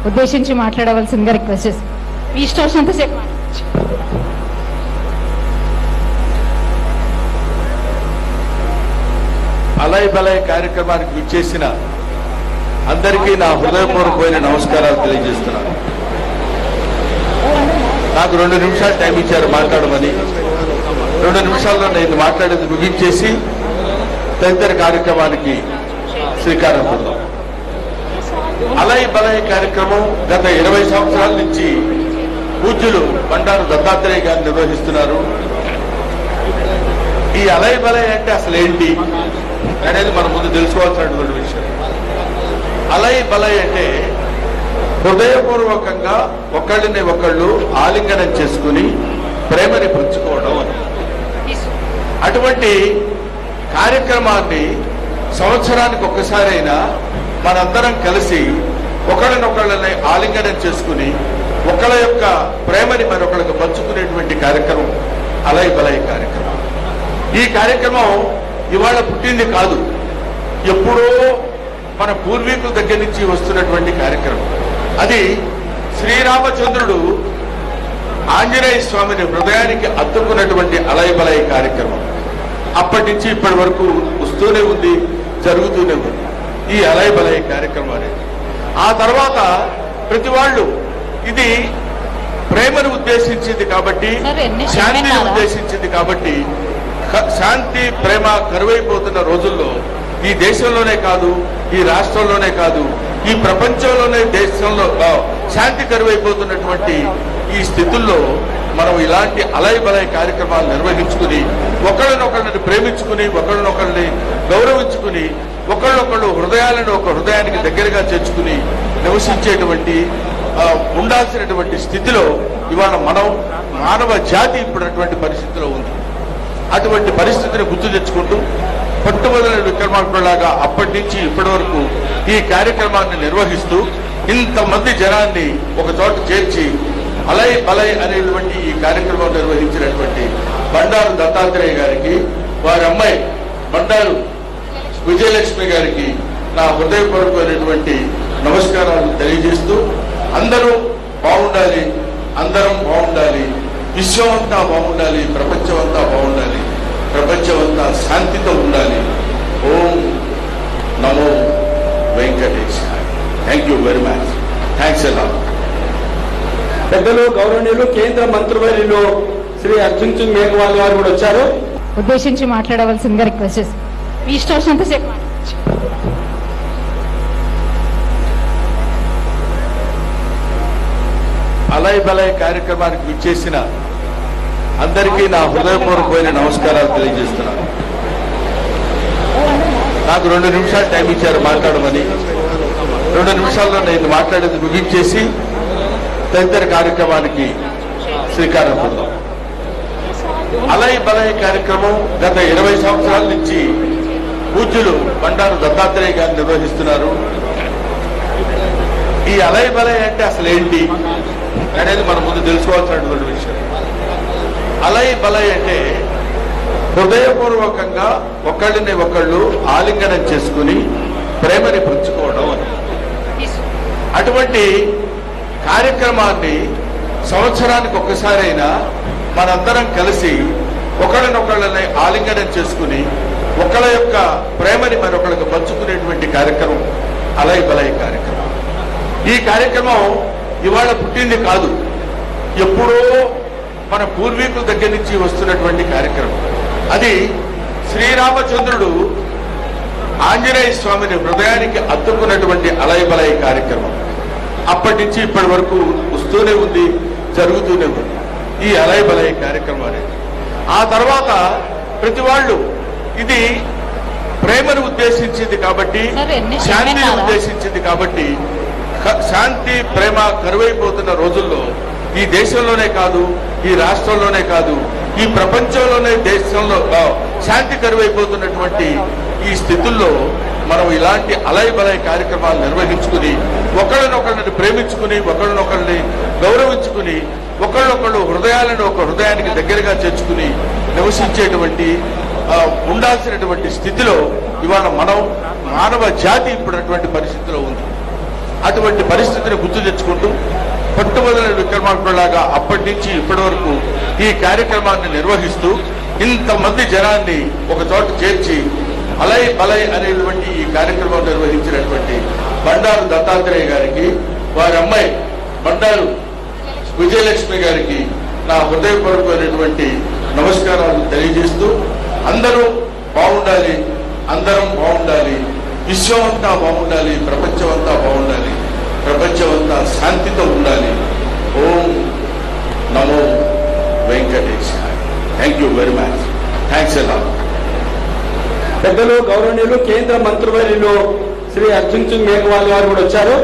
ఉద్దేశించి మాట్లాడవలసిందిగా రిక్వెస్ట్ చేస్తాను. మీ ఇష్టం వచ్చినంతసేపు అలయ్ బలయ్ కార్యక్రమానికి విచ్చేసిన అందరికీ నా హృదయపూర్వకమైన నమస్కారాలు తెలియజేస్తున్నాను. నాకు 2 నిమిషాలు టైం ఇచ్చారు మాట్లాడమని. 2 నిమిషాల్లో నేను మాట్లాడేది ముగించేసి తదితర కార్యక్రమానికి శ్రీకారం చుడదాం. అలయ్ బలయ్ కార్యక్రమం గత 20 సంవత్సరాల నుంచి పూజ్యులు బండారు దత్తాత్రేయ గారు నిర్వహిస్తున్నారు. ఈ అలయ్ బలయ్ అంటే అసలు ఏంటి అనేది మనం ముందు తెలుసుకోవాల్సినటువంటి విషయం. అలయ్ బలయ్ అంటే హృదయపూర్వకంగా ఒకళ్ళని ఒకళ్ళు ఆలింగనం చేసుకుని ప్రేమని పంచుకోవడం అని. అటువంటి కార్యక్రమాన్ని సంవత్సరానికి ఒక్కసారైనా మనందరం కలిసి ఒకళ్ళనొకళ్ళని ఆలింగనం చేసుకుని ఒకళ్ళ యొక్క ప్రేమని మరొకళ్ళకి పంచుకునేటువంటి కార్యక్రమం అలయ్ బలయ్ కార్యక్రమం. ఈ కార్యక్రమం ఇవాళ పుట్టింది కాదు, ఎప్పుడో మన పూర్వీకుల దగ్గర నుంచి వస్తున్నటువంటి కార్యక్రమం. అది శ్రీరామచంద్రుడు ఆంజనేయ స్వామిని హృదయానికి అత్తుకున్నటువంటి అలయ్ బలయ్ కార్యక్రమం. అప్పటి నుంచి ఇప్పటి వరకు వస్తూనే ఉంది, జరుగుతూనే ఉంది ఈ అలయ్ బలయ్ కార్యక్రమం అనేది. ఆ తర్వాత ప్రతి వాళ్ళు ఇది ప్రేమను ఉద్దేశించింది కాబట్టి, శాంతిని ఉద్దేశించింది కాబట్టి, శాంతి ప్రేమ కరువైపోతున్న రోజుల్లో ఈ దేశంలోనే కాదు, ఈ రాష్ట్రంలోనే కాదు, ఈ ప్రపంచంలోనే దేశంలో శాంతి కరువైపోతున్నటువంటి ఈ స్థితుల్లో మనం ఇలాంటి అలయ్ బలయ్ కార్యక్రమాలు నిర్వహించుకుని ఒకళ్ళనొకళ్ళని ప్రేమించుకుని ఒకళ్ళనొకళ్ళని గౌరవించుకుని ఒకళ్ళొకళ్ళు హృదయాలను ఒక హృదయానికి దగ్గరగా చేర్చుకుని నివసించేటువంటి ఉండాల్సినటువంటి స్థితిలో ఇవాళ మనం మానవ జాతి ఇప్పుడున్నటువంటి పరిస్థితిలో ఉంది. అటువంటి పరిస్థితిని గుర్తు తెచ్చుకుంటూ పట్టుబదల విక్రమార్కులాగా అప్పటి నుంచి ఇప్పటి వరకు ఈ కార్యక్రమాన్ని నిర్వహిస్తూ ఇంతమంది జనాన్ని ఒక చోట చేర్చి అలయ్ బలయ్ అనేటువంటి ఈ కార్యక్రమం నిర్వహించినటువంటి బండారు దత్తాత్రేయ గారికి, వారి అమ్మాయి బండారు విజయలక్ష్మి గారికి నా హృదయపూర్వకమైనటువంటి నమస్కారాలు తెలియజేస్తూ, అందరూ బాగుండాలి, అందరం బాగుండాలి, విశ్వం అంతా బాగుండాలి, ప్రపంచం అంతా బాగుండాలి, ప్రపంచం అంతా శాంతితో ఉండాలి. ఓం నమో వెంకటేశాయ. Thank you very much. Thanks ఎలా. పెద్దలు గౌరవనీయులు కేంద్ర మంత్రివర్యులు శ్రీ అర్జున్ సింగ్ మేఘవాల్ గారు కూడా వచ్చారు. ఉద్దేశించి మాట్లాడవలసిందిగా రిక్వెస్ట్ చేస్తాను. మీ ఇష్టం వచ్చినంతసేపు అలయ్ బలయ్ కార్యక్రమానికి విచ్చేసిన అందరికీ నా హృదయపూర్వకమైన నమస్కారాలు తెలియజేస్తున్నాను. నాకు 2 నిమిషాలు టైం ఇచ్చారు మాట్లాడమని. 2 నిమిషాల్లో నేను మాట్లాడేది ముగించేసి తదితర కార్యక్రమానికి శ్రీకారం చుడదాం. అలయ్ బలయ్ కార్యక్రమం గత 20 సంవత్సరాల నుంచి పూజ్యులు బండారు దత్తాత్రేయ గారు నిర్వహిస్తున్నారు. ఈ అలయ్ బలయ్ అంటే అసలు ఏంటి అనేది మనం ముందు తెలుసుకోవాల్సినటువంటి విషయం. అలయ్ బలయ్ అంటే హృదయపూర్వకంగా ఒకళ్ళని ఒకళ్ళు ఆలింగనం చేసుకుని ప్రేమని పంచుకోవడం అని. అటువంటి కార్యక్రమాన్ని సంవత్సరానికి ఒక్కసారైనా మనందరం కలిసి ఒకళ్ళనొకళ్ళని ఆలింగనం చేసుకుని ఒకళ్ళ యొక్క ప్రేమని మరొకళ్ళకి పంచుకునేటువంటి కార్యక్రమం అలయ్ బలయ్ కార్యక్రమం. ఈ కార్యక్రమం ఇవాళ పుట్టింది కాదు, ఎప్పుడో మన పూర్వీకుల దగ్గర నుంచి వస్తున్నటువంటి కార్యక్రమం. అది శ్రీరామచంద్రుడు ఆంజనేయ స్వామిని హృదయానికి అత్తుకున్నటువంటి అలయ్ బలయ్ కార్యక్రమం. అప్పటి నుంచి ఇప్పటి వరకు వస్తూనే ఉంది, జరుగుతూనే ఉంది ఈ అలయ్ బలయ్ కార్యక్రమం అనేది. ఆ తర్వాత ప్రతి వాళ్ళు ఇది ప్రేమను ఉద్దేశించింది కాబట్టి, శాంతిని ఉద్దేశించింది కాబట్టి, శాంతి ప్రేమ కరువైపోతున్న రోజుల్లో ఈ దేశంలోనే కాదు, ఈ రాష్ట్రంలోనే కాదు, ఈ ప్రపంచంలోనే దేశంలో శాంతి కరువైపోతున్నటువంటి ఈ స్థితుల్లో మనం ఇలాంటి అలయ్ బలయ్ కార్యక్రమాలు నిర్వహించుకుని ఒకళ్ళనొకళ్ళని ప్రేమించుకుని ఒకళ్ళనొకళ్ళని గౌరవించుకుని ఒకళ్ళొకళ్ళు హృదయాలను ఒక హృదయానికి దగ్గరగా చేర్చుకుని నివసించేటువంటి ఉండాల్సినటువంటి స్థితిలో ఇవాళ మనం మానవ జాతి ఇప్పుడున్నటువంటి పరిస్థితిలో ఉంది. అటువంటి పరిస్థితిని గుర్తు తెచ్చుకుంటూ పట్టుబదల విక్రమార్కులాగా అప్పటి నుంచి ఇప్పటి వరకు ఈ కార్యక్రమాన్ని నిర్వహిస్తూ ఇంతమంది జనాన్ని ఒక చోట చేర్చి అలై బలై అనేటువంటి ఈ కార్యక్రమం నిర్వహించినటువంటి బండారు దత్తాత్రేయ గారికి, వారి అమ్మాయి బండారు విజయలక్ష్మి గారికి నా హృదయపూర్వకమైనటువంటి నమస్కారాలు తెలియజేస్తూ అందరూ బాగుండాలి, అందరం బాగుండాలి, విశ్వం అంతా బాగుండాలి, ప్రపంచం అంతా బాగుండాలి, ప్రపంచం అంతా శాంతితో ఉండాలి. ఓం నమో వెంకటేశాయ. Thank you very much. Thanks ఎలా. పెద్దలు గౌరవనీయులు కేంద్ర మంత్రివర్యులు శ్రీ అర్జున్ సింగ్ మేఘవాల్ గారు కూడా వచ్చారు.